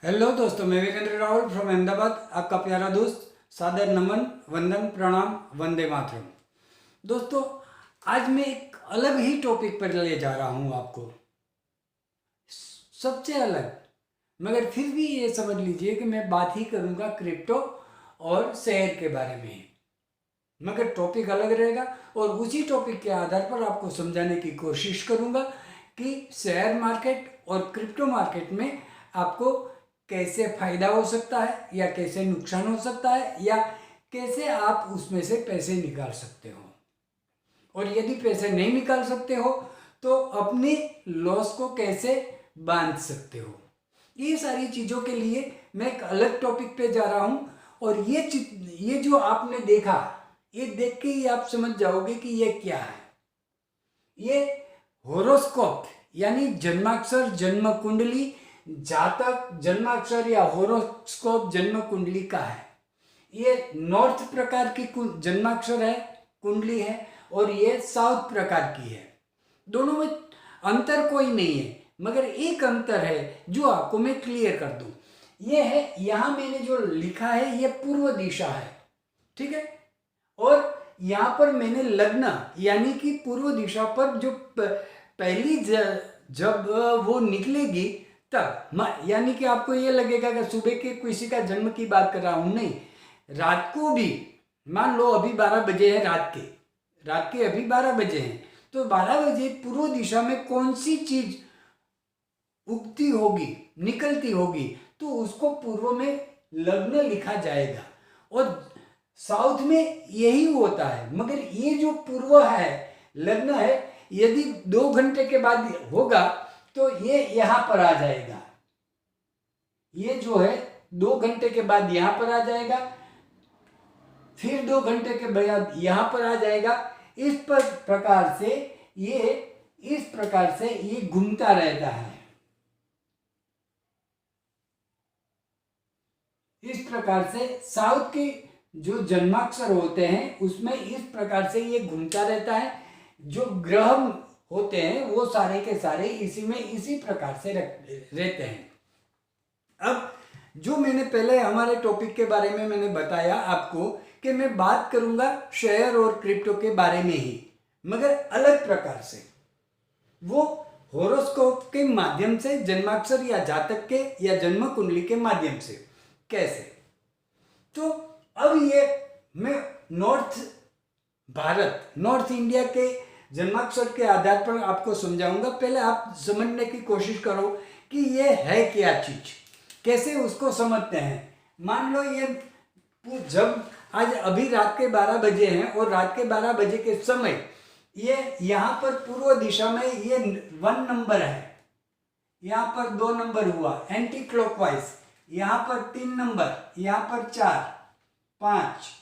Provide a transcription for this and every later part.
Hello दोस्तों, मैं Virendra Rahul from Ahmedabad, आपका प्यारा दोस्त। सादर नमन, वंदन, प्रणाम, वंदे मातरम। दोस्तों, आज मैं एक अलग ही टॉपिक पर ले जा रहा हूँ आपको, सबसे अलग। मगर फिर भी ये समझ लीजिए कि मैं बात ही करूँगा क्रिप्टो और शेयर के बारे में। मगर टॉपिक अलग रहेगा और उसी टॉपिक के आधार पर आपको समझाने की कोशिश करूँगा कि शेयर मार्केट और क्रिप्टो मार्केट में आपको कैसे फायदा हो सकता है या कैसे नुकसान हो सकता है या कैसे आप उसमें से पैसे निकाल सकते हो, और यदि पैसे नहीं निकाल सकते हो तो अपने लॉस को कैसे बांध सकते हो। ये सारी चीज़ों के लिए मैं एक अलग टॉपिक पे जा रहा हूँ। और ये जो आपने देखा, ये देख के ही आप समझ जाओगे कि ये क्या है। ये होरोस्कोप यानी जन्माक्षर, जन्म कुंडली, जातक जन्माक्षर या होरोस्कोप जन्म कुंडली का है। ये नॉर्थ प्रकार की जन्माक्षर है, कुंडली है, और ये साउथ प्रकार की है। दोनों में अंतर कोई नहीं है, मगर एक अंतर है जो आपको मैं क्लियर कर दूं। ये है, यहाँ मैंने जो लिखा है ये पूर्व दिशा है, ठीक है। और यहाँ पर मैंने लग्न यानी कि पूर्व दिशा पर जो पहली जब वो निकलेगी तब, यानी कि आपको ये लगेगा कि सुबह के किसी का जन्म की बात कर रहा हूँ, नहीं, रात को भी। मान लो अभी 12 बजे है, रात के अभी 12 बजे हैं, तो 12 बजे पूर्व दिशा में कौन सी चीज उगती होगी, निकलती होगी, तो उसको पूर्व में लग्न लिखा जाएगा। और साउथ में यही होता है, मगर ये जो पूर्व है, लग्न है, यदि 2 घंटे के बाद होगा तो ये यहां पर आ जाएगा। ये जो है 2 घंटे के बाद यहां पर आ जाएगा, फिर 2 घंटे के बाद यहां पर आ जाएगा। इस प्रकार से ये घूमता रहता है। इस प्रकार से साउथ के जो जन्माक्षर होते हैं उसमें इस प्रकार से ये घूमता रहता है। जो ग्रह होते हैं वो सारे के सारे इसी प्रकार से रहते हैं। अब जो मैंने पहले हमारे टॉपिक के बारे में मैंने बताया आपको कि मैं बात करूंगा शेयर और क्रिप्टो के बारे में ही, मगर अलग प्रकार से। वो होरोस्कोप के माध्यम से, जन्माक्षर या जातक के या जन्म कुंडली के माध्यम से। कैसे? तो अब ये मैं नॉर्थ इंडिया के जन्माक्षर के आधार पर आपको समझाऊंगा। पहले आप समझने की कोशिश करो कि ये है क्या चीज, कैसे उसको समझते हैं। मान लो ये जब आज अभी रात के 12 बजे हैं और रात के 12 बजे के समय ये यहाँ पर पूर्व दिशा में ये 1 नंबर है, यहाँ पर 2 नंबर हुआ एंटी क्लॉकवाइज, यहाँ पर 3 नंबर, यहाँ पर 4, 5,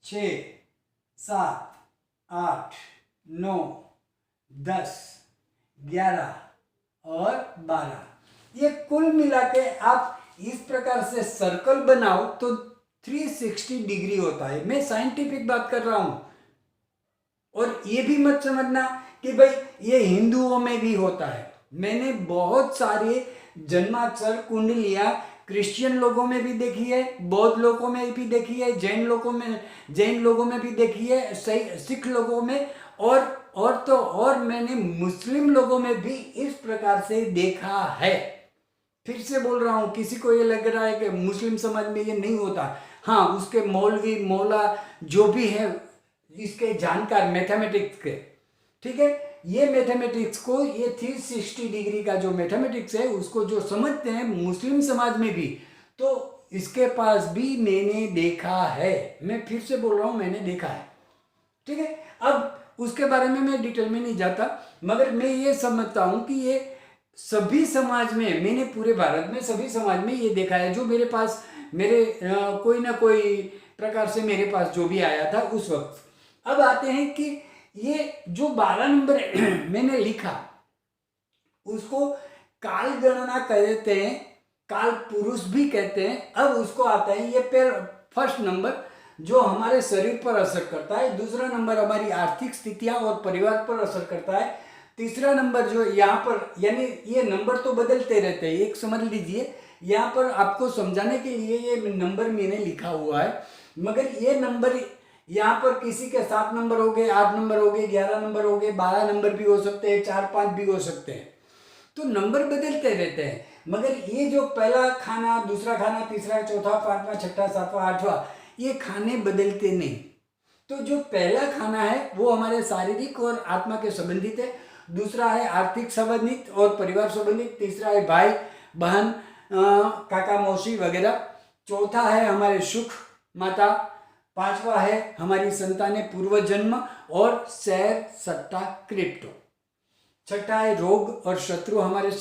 6, 7, 8, 9, 10, 11 और 12। ये कुल मिला के आप इस प्रकार से सर्कल बनाओ तो 360 डिग्री होता है। मैं साइंटिफिक बात कर रहा हूं। और ये भी मत समझना कि भाई ये हिंदुओं में भी होता है। मैंने बहुत सारे जन्माक्षर कुंडलियां क्रिश्चियन लोगों में भी देखी है, बौद्ध लोगों में भी देखी है, जैन लोगों में भी देखी है, सिख लोगों में, और मैंने मुस्लिम लोगों में भी इस प्रकार से देखा है। फिर से बोल रहा हूं, किसी को ये लग रहा है कि मुस्लिम समाज में ये नहीं होता। हाँ, उसके मौलवी मौला जो भी है इसके जानकार मैथमेटिक्स के, ठीक है, ये मैथमेटिक्स को, ये 360 डिग्री का जो मैथमेटिक्स है उसको जो समझते हैं मुस्लिम समाज में भी, तो इसके पास भी मैंने देखा है। मैं फिर से बोल रहा हूं, मैंने देखा है, ठीक है। अब उसके बारे में मैं डिटेल में नहीं जाता, मगर मैं ये समझता हूं कि ये सभी समाज में, मैंने पूरे भारत में सभी समाज में ये देखा है। जो मेरे पास कोई ना कोई प्रकार से मेरे पास जो भी आया था उस वक्त। अब आते हैं कि ये जो 12 नंबर मैंने लिखा उसको काल गणना कहते हैं, काल पुरुष भी कहते हैं। अब उसको आता है ये फर्स्ट नंबर जो हमारे शरीर पर असर करता है, दूसरा नंबर हमारी आर्थिक स्थितियां और परिवार पर असर करता है, तीसरा नंबर जो यहाँ पर, यानी ये नंबर तो बदलते रहते हैं, एक समझ लीजिए यहाँ पर आपको समझाने के लिए ये नंबर मैंने लिखा हुआ है, मगर ये नंबर यहाँ पर किसी के 7 नंबर हो गए, 8 नंबर हो गए, 11 नंबर हो गए, 12 नंबर भी हो सकते हैं, 4 5 भी हो सकते हैं। तो नंबर बदलते रहते हैं, मगर ये जो पहला खाना, दूसरा खाना, तीसरा, चौथा, पांचवा, छठा, सातवां, आठवां, ये खाने बदलते नहीं। तो जो पहला खाना है वो हमारे शारीरिक और आत्मा के संबंधित है, दूसरा है आर्थिक संबंधित और परिवार संबंधित, तीसरा है भाई बहन, काका मौसी वगैरह, चौथा है हमारे सुख माता, पांचवा है हमारी संतानें पूर्व जन्म और शेयर सट्टा क्रिप्टो, छठा है रोग और शत्रु हमारे,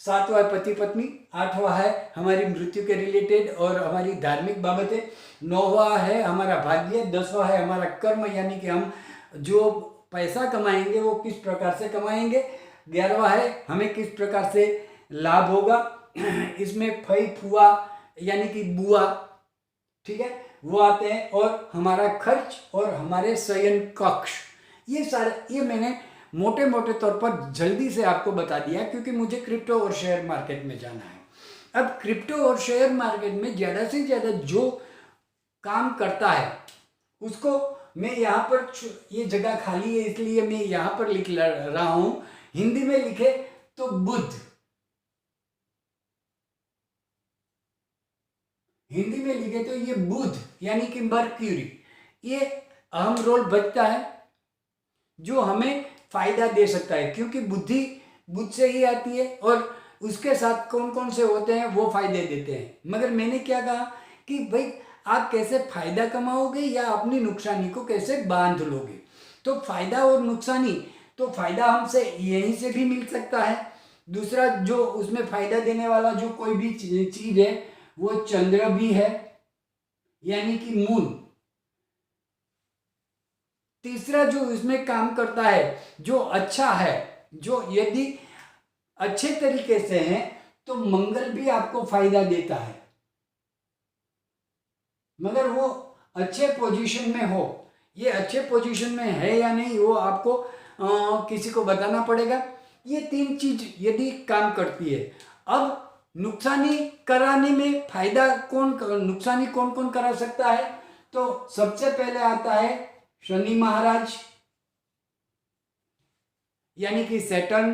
सातवां है पति पत्नी, आठवां है हमारी मृत्यु के रिलेटेड और हमारी धार्मिक बाबतें, नौवां है हमारा भाग्य, 10वां है हमारा कर्म, यानी कि हम जो पैसा कमाएंगे वो किस प्रकार से कमाएंगे, 11वां है हमें किस प्रकार से लाभ होगा, इसमें फई फुआ यानी कि बुआ, ठीक है, वो आते हैं, और हमारा खर्च और हमारे शयन कक्ष, ये सारे ये मैंने मोटे मोटे तौर पर जल्दी से आपको बता दिया, क्योंकि मुझे क्रिप्टो और शेयर मार्केट में जाना है। अब क्रिप्टो और शेयर मार्केट में ज़्यादा से ज़्यादा जो काम करता है उसको मैं यहाँ पर, ये जगह खाली है इसलिए मैं यहाँ पर लिख रहा हूँ, हिंदी में लिखे तो बुध, हिंदी में लिखे तो ये बुध यानी कि मर्क्यूरी, ये अहम रोल बचता है जो हमें फायदा दे सकता है, क्योंकि बुद्धि बुध से ही आती है और उसके साथ कौन कौन से होते हैं वो फायदे देते हैं। मगर मैंने क्या कहा कि भाई आप कैसे फायदा कमाओगे या अपनी नुकसानी को कैसे बांध लोगे। तो फायदा और नुकसानी, तो फायदा हमसे यहीं से भी मिल सकता है, दूसरा जो उसमें फायदा देने वाला जो कोई भी चीज है वो चंद्र भी है यानी कि मून, तीसरा जो इसमें काम करता है जो अच्छा है, जो यदि अच्छे तरीके से है तो मंगल भी आपको फायदा देता है, मगर वो अच्छे पोजीशन में हो, ये अच्छे पोजीशन में है या नहीं वो आपको किसी को बताना पड़ेगा। ये 3 चीज यदि काम करती है। अब नुकसानी कराने में फायदा नुकसानी कौन कौन करा सकता है, तो सबसे पहले आता है शनि महाराज यानी कि सैटर्न,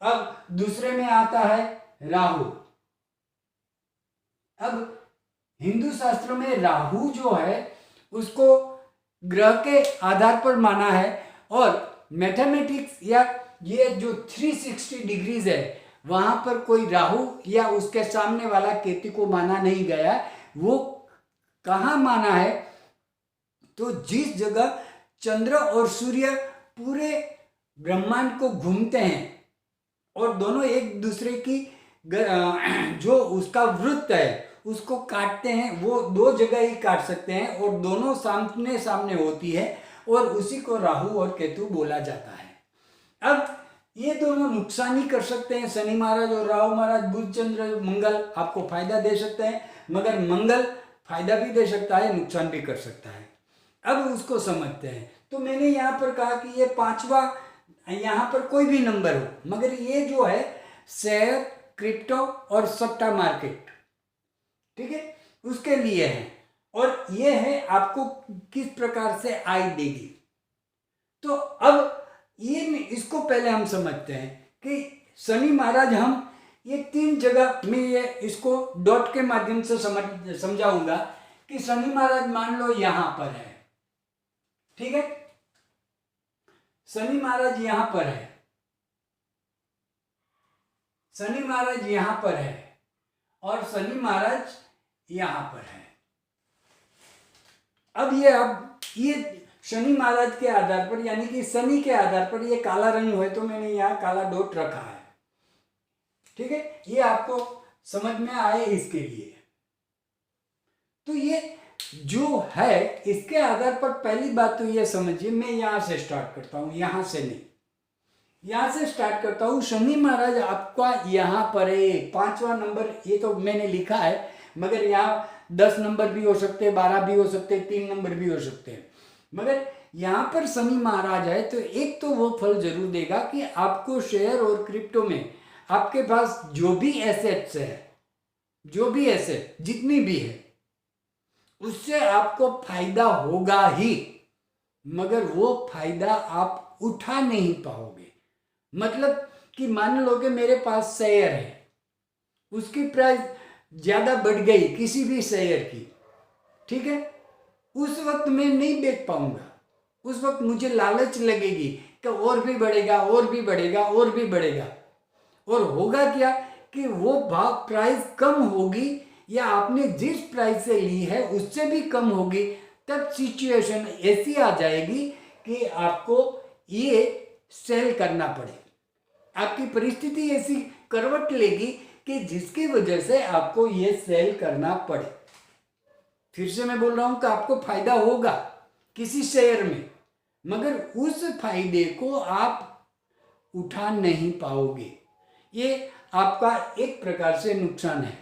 अब दूसरे में आता है राहु। अब हिंदू शास्त्र में राहु जो है उसको ग्रह के आधार पर माना है, और मैथमेटिक्स या ये जो 360 डिग्रीज है वहां पर कोई राहु या उसके सामने वाला केतु को माना नहीं गया। वो कहाँ माना है, तो जिस जगह चंद्र और सूर्य पूरे ब्रह्मांड को घूमते हैं और दोनों एक दूसरे की जो उसका वृत्त है उसको काटते हैं, वो 2 जगह ही काट सकते हैं और दोनों सामने सामने होती है, और उसी को राहु और केतु बोला जाता है। अब ये दोनों नुकसानी कर सकते हैं, शनि महाराज और राहु महाराज, बुध चंद्र मंगल आपको फायदा दे सकते हैं, मगर मंगल फायदा भी दे सकता है, नुकसान भी कर सकता है। अब उसको समझते हैं। तो मैंने यहाँ पर कहा कि ये 5वां, यहाँ पर कोई भी नंबर हो, मगर ये जो है शेयर, क्रिप्टो और सट्टा मार्केट, ठीक है, उसके लिए है, और ये है आपको किस प्रकार से आय देगी। तो अब ये इसको पहले हम समझते हैं कि शनि महाराज, हम ये 3 जगह में ये इसको डॉट के माध्यम से समझाऊंगा कि शनि महाराज मान लो यहां पर है, ठीक है, शनि महाराज यहां पर है, शनि महाराज यहां पर है और शनि महाराज यहां पर है। अब ये शनि महाराज के आधार पर यानी कि शनि के आधार पर ये काला रंग है, तो मैंने यहाँ काला डॉट रखा है, ठीक है, ये आपको समझ में आए इसके लिए। तो ये जो है इसके आधार पर पहली बात तो ये समझिए, मैं यहां से स्टार्ट करता हूं, यहां से नहीं, यहां से स्टार्ट करता हूं। शनि महाराज आपका यहां पर है 5वां नंबर, ये तो मैंने लिखा है, मगर यहाँ 10 नंबर भी हो सकते हैं, 12 भी हो सकते हैं, 3 नंबर भी हो सकते हैं, मगर यहाँ पर शनि महाराज है तो एक तो वो फल जरूर देगा कि आपको शेयर और क्रिप्टो में आपके पास जो भी एसेट्स है जो भी एसेट जितनी भी है उससे आपको फायदा होगा ही, मगर वो फायदा आप उठा नहीं पाओगे। मतलब कि मान लो कि मेरे पास शेयर है, उसकी प्राइस ज़्यादा बढ़ गई किसी भी शेयर की, ठीक है, उस वक्त मैं नहीं बेच पाऊंगा। उस वक्त मुझे लालच लगेगी कि और भी बढ़ेगा और भी बढ़ेगा और भी बढ़ेगा, और होगा क्या कि वो भाव प्राइस कम होगी या आपने जिस प्राइस से ली है उससे भी कम होगी। तब सिचुएशन ऐसी आ जाएगी कि आपको ये सेल करना पड़े। आपकी परिस्थिति ऐसी करवट लेगी कि जिसकी वजह से आपको ये सेल करना पड़े। फिर से मैं बोल रहा हूं कि आपको फायदा होगा किसी शेयर में, मगर उस फायदे को आप उठा नहीं पाओगे। ये आपका एक प्रकार से नुकसान है।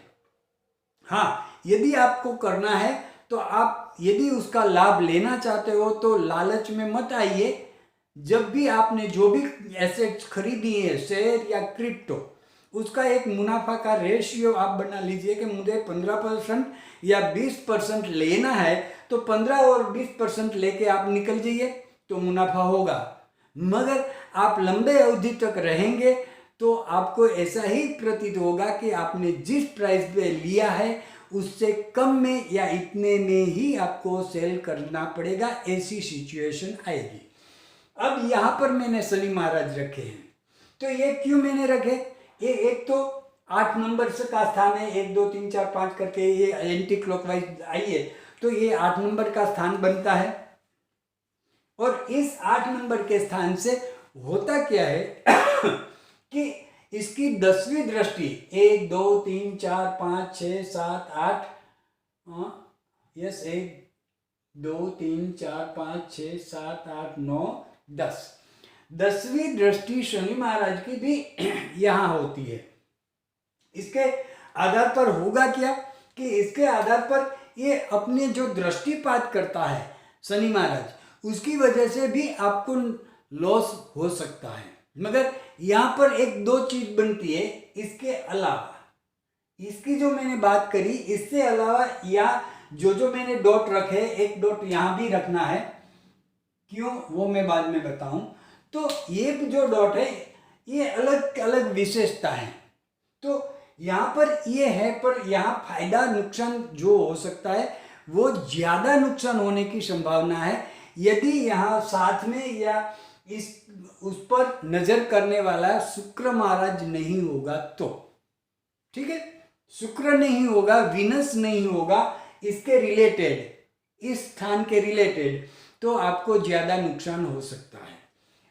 हाँ, यदि आपको करना है तो आप यदि उसका लाभ लेना चाहते हो तो लालच में मत आइए। जब भी आपने जो भी एसेट्स खरीदी है, शेयर या क्रिप्टो, उसका एक मुनाफा का रेशियो आप बना लीजिए कि मुझे 15% या 20% लेना है, तो 15 और 20% लेके आप निकल जाइए तो मुनाफा होगा। मगर आप लंबे अवधि तक रहेंगे तो आपको ऐसा ही प्रतीत होगा कि आपने जिस प्राइस पे लिया है उससे कम में या इतने में ही आपको सेल करना पड़ेगा। ऐसी सिचुएशन आएगी। अब यहाँ पर मैंने शनि महाराज रखे हैं, तो ये क्यों मैंने रखे? ये एक तो 8 नंबर से का स्थान है, 1 2 3 4 5 करके ये एंटी क्लॉकवाइज आइए तो ये 8 नंबर का स्थान बनता है। और इस 8 नंबर के स्थान से होता क्या है कि इसकी 10वीं दृष्टि 1 2 3 4 5 6 7 8 यस 1 2 3 4 5 6 7 8 9 10, 10वीं दृष्टि शनि महाराज की भी यहाँ होती है। इसके आधार पर होगा क्या कि इसके आधार पर ये अपने जो दृष्टिपात करता है शनि महाराज, उसकी वजह से भी आपको लॉस हो सकता है। मगर यहाँ पर एक दो चीज बनती है इसके अलावा, इसकी जो मैंने बात करी इससे अलावा या जो मैंने डॉट रखे, एक डॉट यहाँ भी रखना है, क्यों वो मैं बाद में बताऊं। तो ये जो डॉट है ये अलग अलग विशेषता है। तो यहाँ पर ये है, पर यहाँ फायदा नुकसान जो हो सकता है वो ज्यादा नुकसान होने की संभावना है यदि यहाँ साथ में या इस उस पर नजर करने वाला शुक्र महाराज नहीं होगा तो। ठीक है, शुक्र नहीं होगा, विनस नहीं होगा इसके रिलेटेड, इस स्थान के रिलेटेड, तो आपको ज्यादा नुकसान हो सकता है।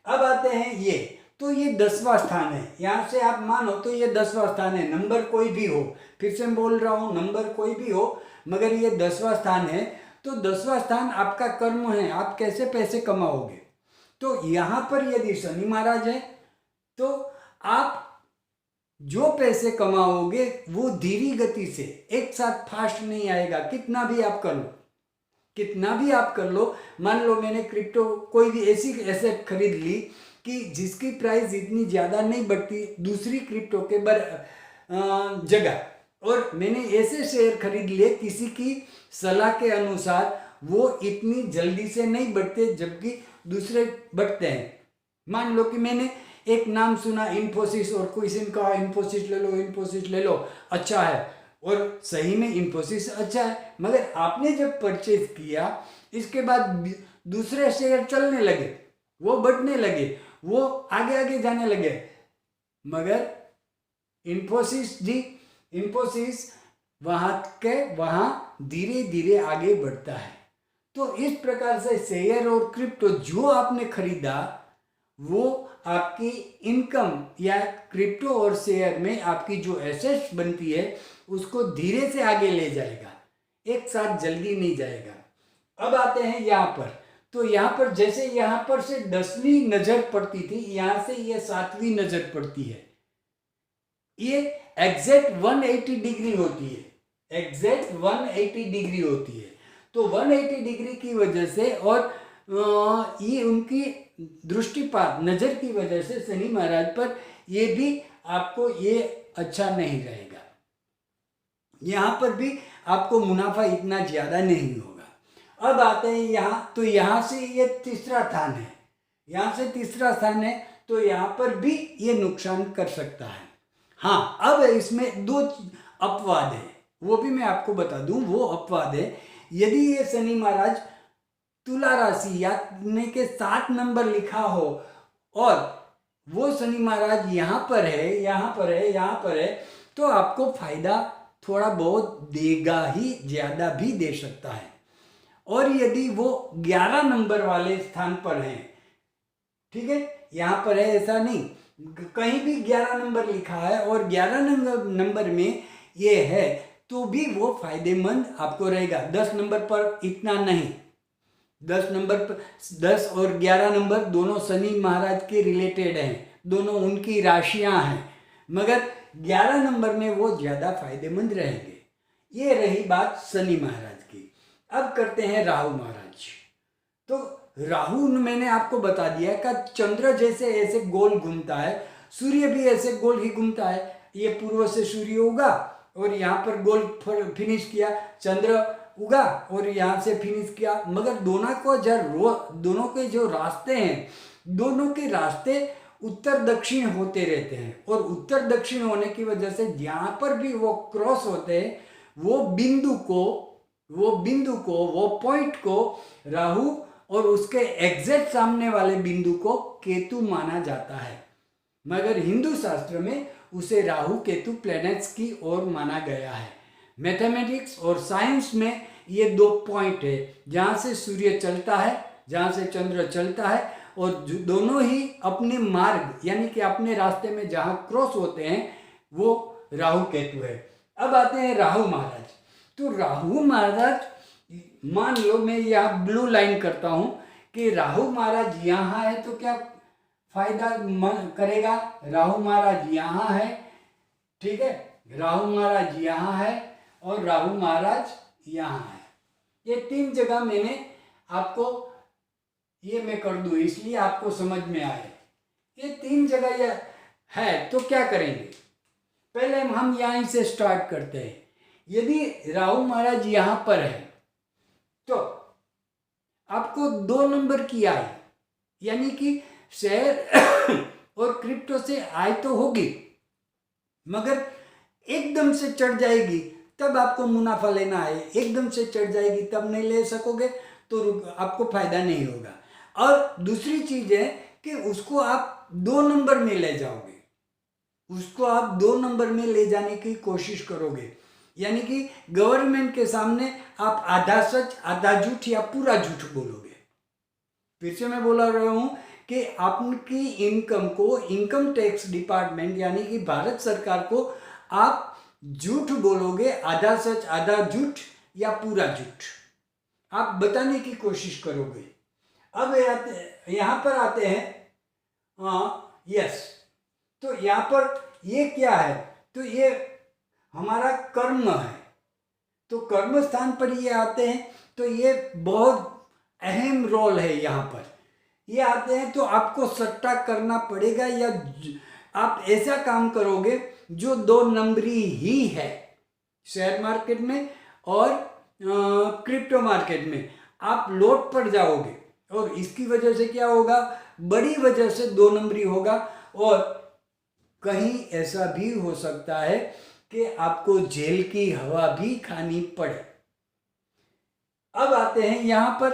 अब आते हैं ये, तो ये 10वां स्थान है। यहां से आप मानो तो ये 10वां स्थान है, नंबर कोई भी हो, फिर से मैं बोल रहा हूं नंबर कोई भी हो, मगर ये 10वां स्थान है। तो 10वां स्थान आपका कर्म है, आप कैसे पैसे कमाओगे। तो यहां पर यदि शनि महाराज है तो आप जो पैसे कमाओगे वो धीमी गति से, एक साथ फास्ट नहीं आएगा। कितना भी आप कर लो, कितना भी आप कर लो, मान लो मैंने क्रिप्टो कोई भी ऐसी एसेट खरीद ली कि जिसकी प्राइस इतनी ज्यादा नहीं बढ़ती दूसरी क्रिप्टो के जगह, और मैंने ऐसे शेयर खरीद लिए किसी की सलाह के अनुसार, वो इतनी जल्दी से नहीं बढ़ते जबकि दूसरे बढ़ते हैं। मान लो कि मैंने एक नाम सुना इन्फोसिस, और कोई से कहा इन्फोसिस ले लो, इन्फोसिस ले लो, अच्छा है, और सही में इन्फोसिस अच्छा है, मगर आपने जब परचेज किया इसके बाद दूसरे शेयर चलने लगे, वो बढ़ने लगे, वो आगे आगे जाने लगे, मगर इन्फोसिस वहां धीरे धीरे आगे बढ़ता है। तो इस प्रकार से शेयर और क्रिप्टो जो आपने खरीदा वो आपकी इनकम या क्रिप्टो और शेयर में आपकी जो एसेट्स बनती है उसको धीरे से आगे ले जाएगा, एक साथ जल्दी नहीं जाएगा। अब आते हैं यहाँ पर, तो यहाँ पर जैसे यहाँ पर से 10वीं नजर पड़ती थी, यहाँ से ये 7वीं नजर पड़ती है। ये एग्जैक्ट 180 डिग्री होती है, एग्जैक्ट 180 डिग्री होती है। तो 180 डिग्री की वजह से और ये उनकी दृष्टिपात नजर की वजह से शनि महाराज पर ये भी आपको ये अच्छा नहीं रहेगा। यहाँ पर भी आपको मुनाफा इतना ज़्यादा नहीं होगा। अब आते हैं यहाँ, तो यहाँ से ये तीसरा स्थान है, यहाँ से तीसरा स्थान है, तो यहाँ पर भी ये नुकसान कर सकता है। हाँ, अब इसमें दो अपवाद है, वो भी मैं आपको बता दूं। वो अपवाद है, यदि ये शनि महाराज तुला राशि यानी के 7 नंबर लिखा हो और वो शनि महाराज यहाँ पर है, यहाँ पर है, यहाँ पर है, तो आपको फायदा थोड़ा बहुत देगा ही, ज़्यादा भी दे सकता है। और यदि वो 11 नंबर वाले स्थान पर हैं, ठीक है, यहाँ पर है ऐसा नहीं, कहीं भी 11 नंबर लिखा है और 11 नंबर में ये है, तो भी वो फायदेमंद आपको रहेगा। 10 नंबर पर इतना नहीं, 10 नंबर पर, 10 और 11 नंबर दोनों शनि महाराज के रिलेटेड हैं, दोनों उनकी राशियां हैं, मगर 11 नंबर में वो ज़्यादा फायदेमंद रहेंगे। ये रही बात शनि महाराज की। अब करते हैं राहु महाराज। तो राहु मैंने आपको बता दिया कि चंद्र जैसे ऐसे गोल घूमता है, सूर्य भी ऐसे गोल ही घूमता है। ये पूर्व से सूर्य उगा और यहाँ पर गोल फिनिश किया, चंद्र उगा और यहाँ से फिनिश किया, मगर दोनों के जो रास्ते हैं, दोनों के रास्ते उत्तर दक्षिण होते रहते हैं। और उत्तर दक्षिण होने की वजह से जहाँ पर भी वो क्रॉस होते हैं, वो बिंदु को, वो पॉइंट को राहु और उसके एग्जैक्ट सामने वाले बिंदु को केतु माना जाता है। मगर हिंदू शास्त्र में उसे राहु केतु प्लैनेट्स की ओर माना गया है। मैथमेटिक्स और साइंस में ये 2 पॉइंट है, जहाँ से सूर्य चलता है, जहाँ से चंद्र चलता है, और दोनों ही अपने मार्ग यानी कि अपने रास्ते में जहाँ क्रॉस होते हैं, वो राहु केतु है। अब आते हैं राहु महाराज। तो राहु महाराज, मान लो मैं यहाँ ब्लू लाइन करता हूँ कि राहु महाराज यहाँ है, तो क्या फायदा करेगा? राहु महाराज यहाँ है, ठीक है, राहु महाराज यहाँ है और राहु महाराज यहाँ है। ये 3 जगह मैंने आपको, ये मैं कर दूँ इसलिए आपको समझ में आए। ये 3 जगह ये है, तो क्या करेंगे? पहले हम यहाँ से स्टार्ट करते हैं। यदि राहु महाराज यहाँ पर है, तो आपको 2 नंबर की आय यानी कि शेयर और क्रिप्टो से आय तो होगी, मगर एकदम से चढ़ जाएगी तब आपको मुनाफा लेना है। एकदम से चढ़ जाएगी तब नहीं ले सकोगे, तो आपको फायदा नहीं होगा। और दूसरी चीज है कि उसको आप 2 नंबर में ले जाओगे, उसको आप 2 नंबर में ले जाने की कोशिश करोगे, यानी कि गवर्नमेंट के सामने आप आधा सच आधा झूठ या पूरा झूठ बोलोगे। फिर से मैं बोला रहा हूं कि आपकी इनकम को इनकम टैक्स डिपार्टमेंट यानी कि भारत सरकार को आप झूठ बोलोगे, आधा सच आधा झूठ या पूरा झूठ आप बताने की कोशिश करोगे। अब यहाँ पर आते हैं, यस, तो यहाँ पर ये क्या है? तो ये हमारा कर्म है, तो कर्म स्थान पर ये आते हैं, तो ये बहुत अहम रोल है। यहाँ पर ये आते हैं तो आपको सट्टा करना पड़ेगा, या आप ऐसा काम करोगे जो 2 नंबरी ही है। शेयर मार्केट में और क्रिप्टो मार्केट में आप लोट पड़ जाओगे, और इसकी वजह से क्या होगा? बड़ी वजह से 2 नंबरी होगा, और कहीं ऐसा भी हो सकता है कि आपको जेल की हवा भी खानी पड़े। अब आते हैं यहाँ पर,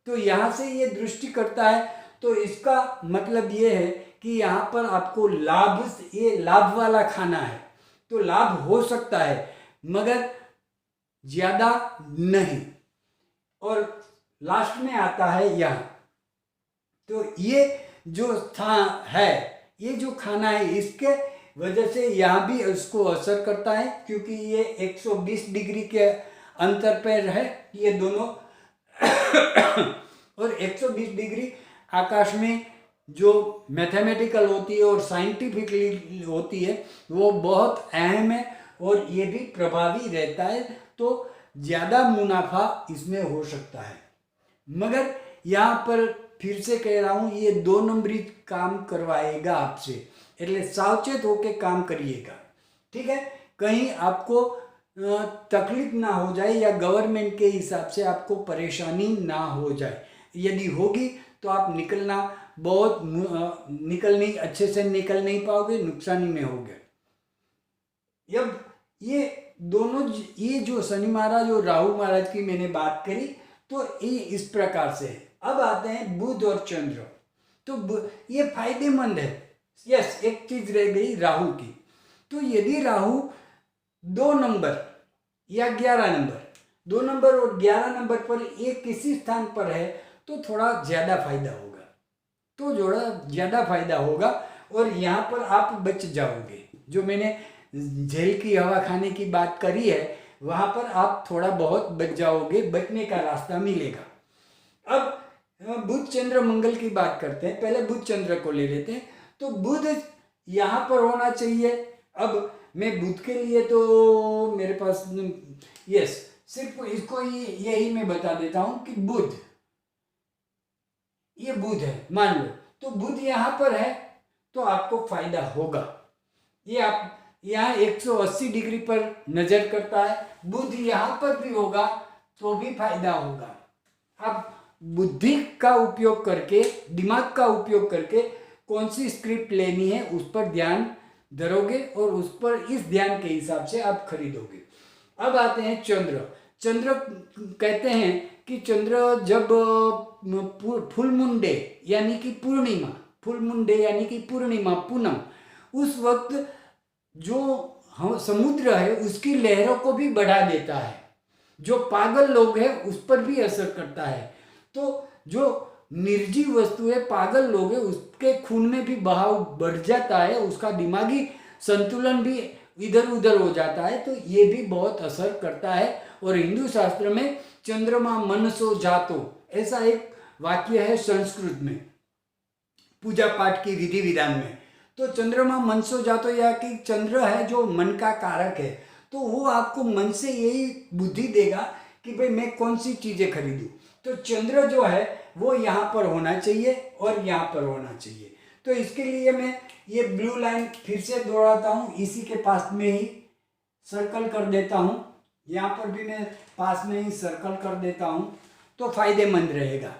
तो यहाँ से ये दृष्टि करता है, तो इसका मतलब ये है कि यहाँ पर आपको ये लाभ वाला खाना है, तो लाभ हो सकता है मगर ज्यादा नहीं। और लास्ट में आता है यहाँ, तो ये जो ये जो खाना है, इसके वजह से यहाँ भी उसको असर करता है, क्योंकि ये 120 डिग्री के अंतर पर है ये दोनों और 120 डिग्री आकाश में जो मैथमेटिकल होती है और साइंटिफिकली होती है, वो बहुत अहम है और ये भी प्रभावी रहता है, तो ज़्यादा मुनाफा इसमें हो सकता है। मगर यहाँ पर फिर से कह रहा हूँ, ये 2 नंबरी काम करवाएगा आपसे, એટલે सावचेत होके काम करिएगा, ठीक है। कहीं आपको तकलीफ ना हो जाए या गवर्नमेंट के हिसाब से आपको परेशानी ना हो जाए। यदि होगी तो आप अच्छे से निकल नहीं पाओगे, नुकसानी में होगे। अब ये ये जो शनि महाराज और राहु महाराज की मैंने बात करी, तो ये इस प्रकार से है। अब आते हैं बुध और चंद्र। तो ये फायदेमंद है। यस, एक चीज रह गई राहु की। तो यदि राहु 2 नंबर या 11 नंबर, 2 नंबर और 11 नंबर पर एक किसी स्थान पर है तो थोड़ा ज्यादा फायदा होगा, और यहाँ पर आप बच जाओगे। जो मैंने जेल की हवा खाने की बात करी है, वहां पर आप थोड़ा बहुत बच जाओगे, बचने का रास्ता मिलेगा। अब बुध चंद्र मंगल की बात करते हैं। पहले बुध चंद्र को ले लेते हैं। तो बुध यहाँ पर होना चाहिए। अब मैं बुध के लिए तो मेरे पास सिर्फ इसको यही मैं बता देता हूं कि बुध, ये बुध है मान लो, तो बुध यहाँ पर है तो आपको फायदा होगा। ये आप यहाँ 180 डिग्री पर नजर करता है, बुध यहाँ पर भी होगा तो भी फायदा होगा। आप बुद्धि का उपयोग करके, दिमाग का उपयोग करके कौन सी स्क्रिप्ट लेनी है उस पर ध्यान धरोगे और उस पर इस ध्यान के हिसाब से आप खरीदोगे। अब आते हैं चंद्र। चंद्र कहते हैं कि चंद्र जब फुल मून डे यानी कि पूर्णिमा, पूनम, उस वक्त जो समुद्र है उसकी लहरों को भी बढ़ा देता है। जो पागल लोग हैं उस पर भी असर करता है। तो जो निर्जीव वस्तु है, पागल लोग है, उसके खून में भी बहाव बढ़ जाता है, उसका दिमागी संतुलन भी इधर उधर हो जाता है। तो ये भी बहुत असर करता है। और हिंदू शास्त्र में चंद्रमा मनसो जातो, ऐसा एक वाक्य है संस्कृत में, पूजा पाठ की विधि विधान में। तो चंद्रमा मनसो जातो, या कि चंद्र है जो मन का कारक है, तो वो आपको मन से यही बुद्धि देगा कि भाई मैं कौन सी चीजें खरीदूं। तो चंद्र जो है वो यहाँ पर होना चाहिए और यहाँ पर होना चाहिए। तो इसके लिए मैं ये ब्लू लाइन फिर से दोहराता हूँ, इसी के पास में ही सर्कल कर देता हूँ। यहाँ पर भी मैं पास में ही सर्कल कर देता हूँ, तो फायदेमंद रहेगा।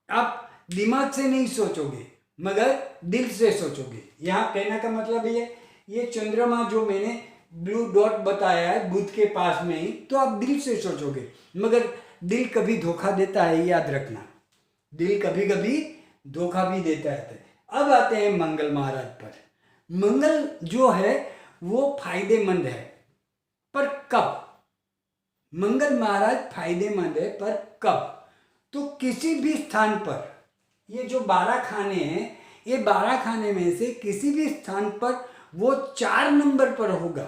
आप दिमाग से नहीं सोचोगे मगर दिल से सोचोगे। यहाँ कहने का मतलब ये चंद्रमा जो मैंने ब्लू डॉट बताया है बुध के पास में ही, तो आप दिल से सोचोगे। मगर दिल कभी धोखा देता है, याद रखना, दिल कभी कभी धोखा भी देता है। अब आते हैं मंगल महाराज पर। मंगल जो है वो फायदेमंद है, पर कब? मंगल महाराज फायदेमंद है पर कब? तो किसी भी स्थान पर, ये जो 12 खाने हैं, ये 12 खाने में से किसी भी स्थान पर वो 4 नंबर पर होगा।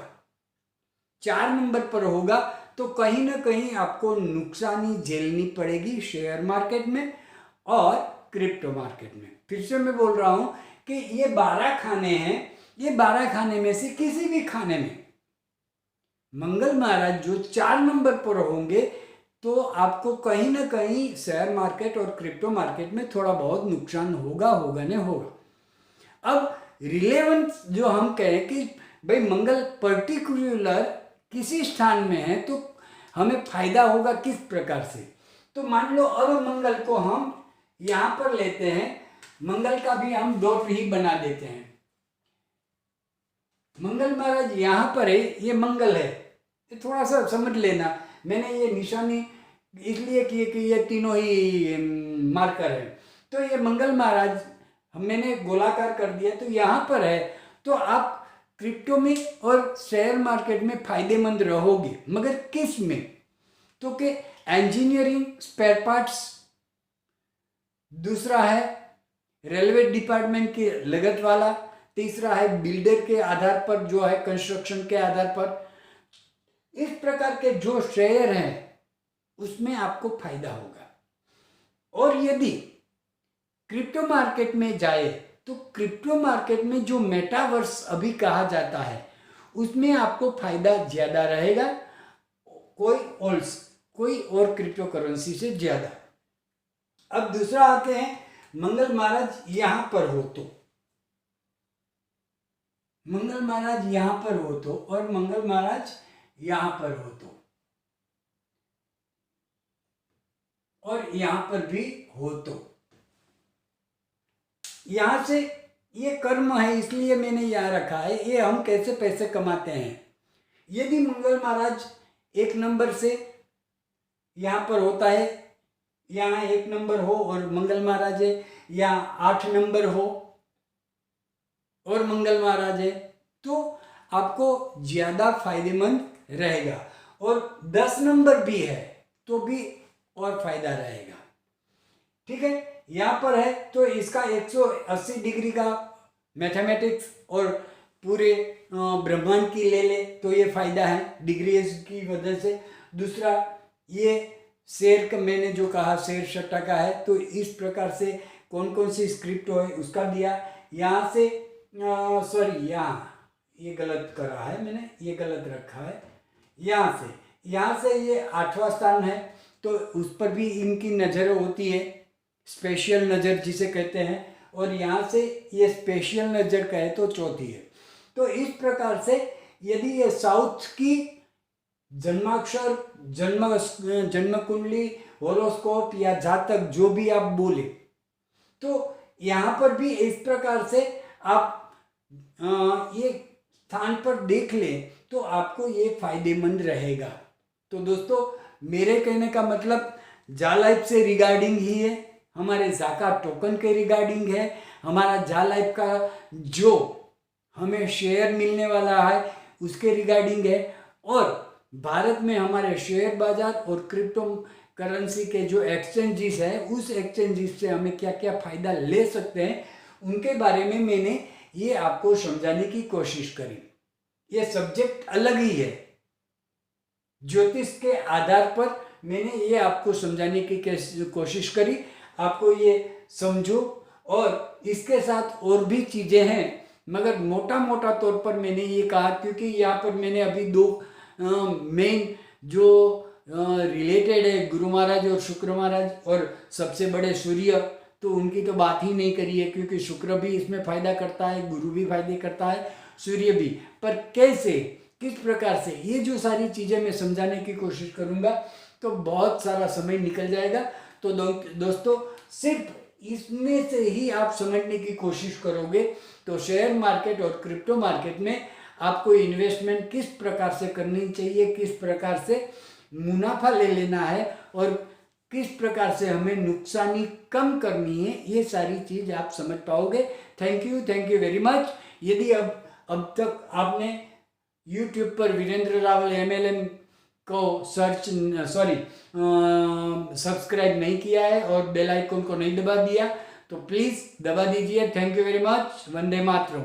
4 नंबर पर होगा तो कहीं ना कहीं आपको नुकसानी झेलनी पड़ेगी शेयर मार्केट में और क्रिप्टो मार्केट में। फिर से मैं बोल रहा हूं कि ये 12 खाने हैं, ये 12 खाने में से किसी भी खाने में मंगल महाराज जो 4 नंबर पर होंगे तो आपको कहीं ना कहीं शेयर मार्केट और क्रिप्टो मार्केट में थोड़ा बहुत नुकसान होगा ने होगा। अब रिलेवेंस जो हम कहें कि भाई मंगल पर्टिकुलर किसी स्थान में है तो हमें फायदा होगा किस प्रकार से। तो मान लो अब मंगल को हम यहाँ पर लेते हैं, मंगल का भी हम डॉट ही बना देते हैं। मंगल महाराज यहाँ पर है, ये मंगल है, ये थोड़ा सा समझ लेना। मैंने ये निशानी इसलिए की कि ये तीनों ही मार्कर है। तो ये मंगल महाराज मैंने गोलाकार कर दिया, तो यहाँ पर है। तो आप क्रिप्टो में और शेयर मार्केट में फायदेमंद रहोगे, मगर किस में? तो कि इंजीनियरिंग, स्पेयर पार्ट्स, दूसरा है रेलवे डिपार्टमेंट की लगत वाला, तीसरा है बिल्डर के आधार पर जो है कंस्ट्रक्शन के आधार पर। इस प्रकार के जो शेयर हैं उसमें आपको फायदा होगा। और यदि क्रिप्टो मार्केट में जाए तो क्रिप्टो मार्केट में जो मेटावर्स अभी कहा जाता है उसमें आपको फायदा ज्यादा रहेगा, कोई और क्रिप्टो करेंसी से ज्यादा। अब दूसरा आते हैं, मंगल महाराज यहां पर हो तो, मंगल महाराज यहां पर हो तो, और मंगल महाराज यहां पर हो तो, और यहां पर भी हो तो, यहां से ये कर्म है इसलिए मैंने यहां रखा है। ये हम कैसे पैसे कमाते हैं। यदि मंगल महाराज 1 नंबर से यहाँ पर होता है, यहाँ 1 नंबर हो और मंगल महाराज है, यहाँ 8 नंबर हो और मंगल महाराज है, तो आपको ज़्यादा फायदेमंद रहेगा। और 10 नंबर भी है तो भी और फायदा रहेगा। ठीक है, यहाँ पर है तो इसका 180 डिग्री का मैथमेटिक्स और पूरे ब्रह्मांड की ले ले तो ये फायदा है डिग्रीज की वजह से। दूसरा, ये शेर का मैंने जो कहा शेर सट्टा का है, तो इस प्रकार से कौन कौन सी स्क्रिप्ट हो है उसका दिया। यहाँ से सॉरी, यहाँ ये गलत करा है मैंने, ये गलत रखा है। यहाँ से ये 8वां स्थान है तो उस पर भी इनकी नज़र होती है, स्पेशल नज़र जिसे कहते हैं। और यहाँ से ये स्पेशल नज़र कहे तो चौथी है। तो इस प्रकार से यदि ये साउथ की जन्माक्षर, जन्म कुंडली, होरोस्कोप या जातक जो भी आप बोले, तो यहाँ पर भी इस प्रकार से आप ये स्थान पर देख लें तो आपको ये फायदेमंद रहेगा। तो दोस्तों, मेरे कहने का मतलब जा लाइफ से रिगार्डिंग ही है, हमारे जाका टोकन के रिगार्डिंग है, हमारा जा लाइफ का जो हमें शेयर मिलने वाला है उसके रिगार्डिंग है, और भारत में हमारे शेयर बाजार और क्रिप्टो करेंसी के जो एक्सचेंजेस है उस एक्सचेंजेस से हमें क्या क्या फ़ायदा ले सकते हैं उनके बारे में मैंने ये आपको समझाने की कोशिश करी। ये सब्जेक्ट अलग ही है, ज्योतिष के आधार पर मैंने ये आपको समझाने की कोशिश करी। आपको ये समझो, और इसके साथ और भी चीज़ें हैं, मगर मोटा मोटा तौर पर मैंने ये कहा क्योंकि यहाँ पर मैंने अभी 2 मेन जो रिलेटेड है, गुरु महाराज और शुक्र महाराज, और सबसे बड़े सूर्य, तो उनकी तो बात ही नहीं करी है क्योंकि शुक्र भी इसमें फ़ायदा करता है, गुरु भी फायदे करता है, सूर्य भी। पर कैसे, किस प्रकार से, ये जो सारी चीज़ें मैं समझाने की कोशिश करूँगा तो बहुत सारा समय निकल जाएगा। तो दोस्तों, सिर्फ इसमें से ही आप समझने की कोशिश करोगे तो शेयर मार्केट और क्रिप्टो मार्केट में आपको इन्वेस्टमेंट किस प्रकार से करनी चाहिए, किस प्रकार से मुनाफा ले लेना है और किस प्रकार से हमें नुकसानी कम करनी है, ये सारी चीज़ आप समझ पाओगे। Thank you very much. यदि अब तक आपने YouTube पर वीरेंद्र रावल MLM को सब्सक्राइब नहीं किया है और बेल आइकन को नहीं दबा दिया तो प्लीज़ दबा दीजिए। Thank you very much. Vande Mataram.